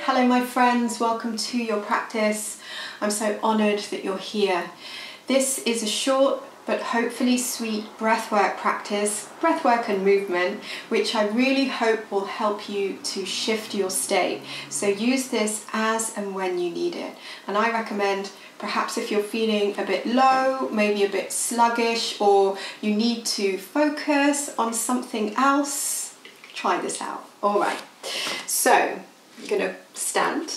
Hello my friends, welcome to your practice. I'm so honoured that you're here. This is a short but hopefully sweet breathwork practice, breathwork and movement, which I really hope will help you to shift your state. So use this as and when you need it. And I recommend perhaps if you're feeling a bit low, maybe a bit sluggish, or you need to focus on something else, try this out. All right, so you're going to stand.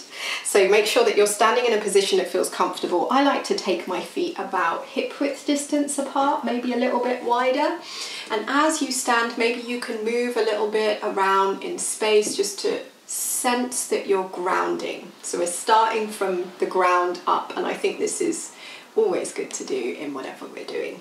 So make sure that you're standing in a position that feels comfortable. I like to take my feet about hip width distance apart, maybe a little bit wider. And as you stand, maybe you can move a little bit around in space just to sense that you're grounding. So we're starting from the ground up, and I think this is always good to do in whatever we're doing.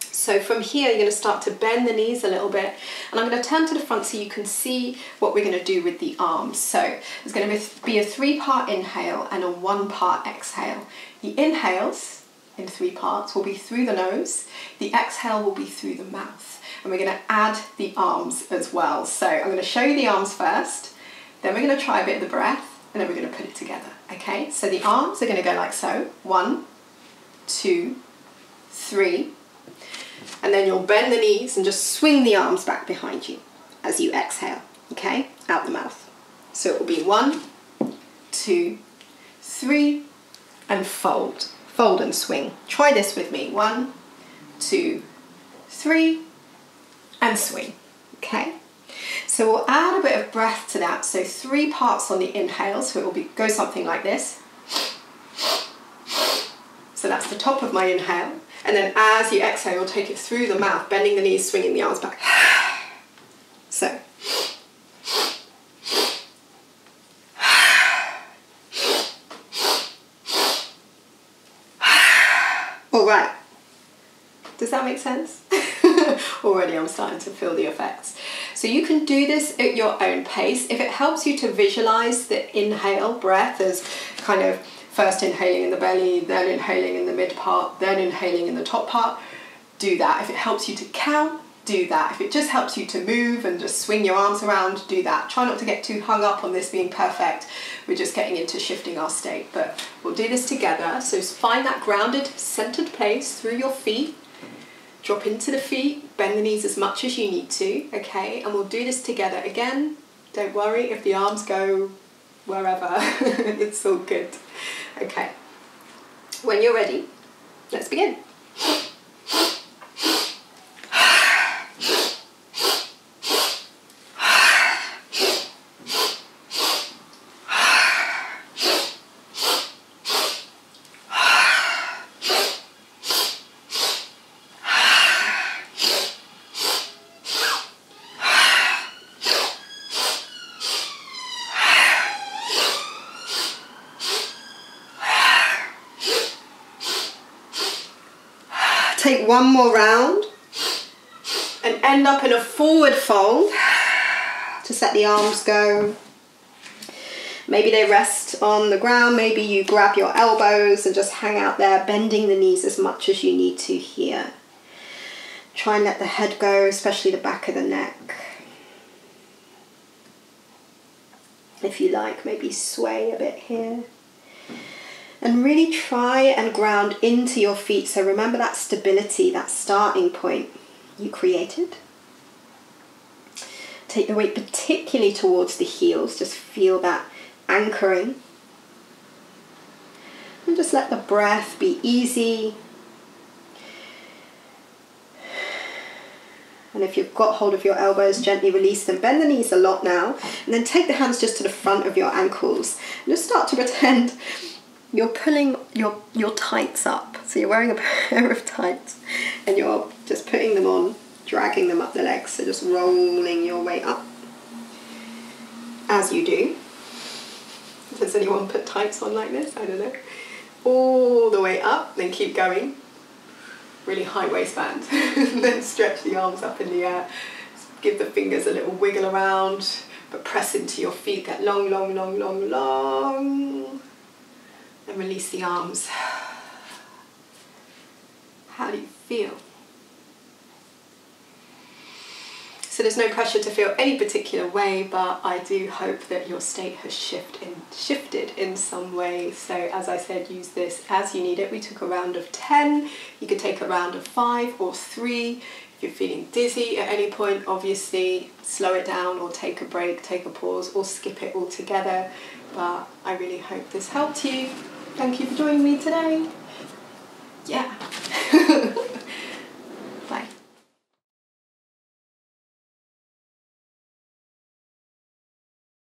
So from here, you're going to start to bend the knees a little bit, and I'm going to turn to the front so you can see what we're going to do with the arms. So there's going to be a 3-part inhale and a 1-part exhale. The inhales in 3 parts will be through the nose, the exhale will be through the mouth, and we're going to add the arms as well. So I'm going to show you the arms first, then we're going to try a bit of the breath, and then we're going to put it together. Okay, so the arms are going to go like so, 1, 2, 3. And then you'll bend the knees and just swing the arms back behind you as you exhale, okay, out the mouth. So it will be 1, 2, 3, and fold. Fold and swing. Try this with me. 1, 2, 3, and swing, okay? So we'll add a bit of breath to that. So 3 parts on the inhale, so it will go something like this. So that's the top of my inhale. And then as you exhale, you'll take it through the mouth, bending the knees, swinging the arms back. So. All right. Does that make sense? Already I'm starting to feel the effects. So you can do this at your own pace. If it helps you to visualize the inhale breath as kind of first inhaling in the belly, then inhaling in the mid part, then inhaling in the top part, do that. If it helps you to count, do that. If it just helps you to move and just swing your arms around, do that. Try not to get too hung up on this being perfect. We're just getting into shifting our state, but we'll do this together. So find that grounded, centered place through your feet. Drop into the feet, bend the knees as much as you need to, okay? And we'll do this together. Again, don't worry if the arms go wherever, it's all good. Okay, when you're ready, let's begin. Take one more round and end up in a forward fold. Just let the arms go. Maybe they rest on the ground, maybe you grab your elbows and just hang out there, bending the knees as much as you need to here. Try and let the head go, especially the back of the neck. If you like, maybe sway a bit here. And really try and ground into your feet. So remember that stability, that starting point you created. Take the weight particularly towards the heels. Just feel that anchoring. And just let the breath be easy. And if you've got hold of your elbows, gently release them. Bend the knees a lot now. And then take the hands just to the front of your ankles. And just start to pretend you're pulling your tights up. So you're wearing a pair of tights and you're just putting them on, dragging them up the legs. So just rolling your way up as you do. Does anyone put tights on like this? I don't know. All the way up, then keep going. Really high waistband. Then stretch the arms up in the air. Give the fingers a little wiggle around, but press into your feet. Get long, long, long, long, long. And release the arms. How do you feel? So there's no pressure to feel any particular way, but I do hope that your state has shifted in some way. So as I said, use this as you need it. We took a round of 10. You could take a round of 5 or 3. If you're feeling dizzy at any point, obviously slow it down or take a break, take a pause, or skip it altogether. But I really hope this helped you. Thank you for joining me today.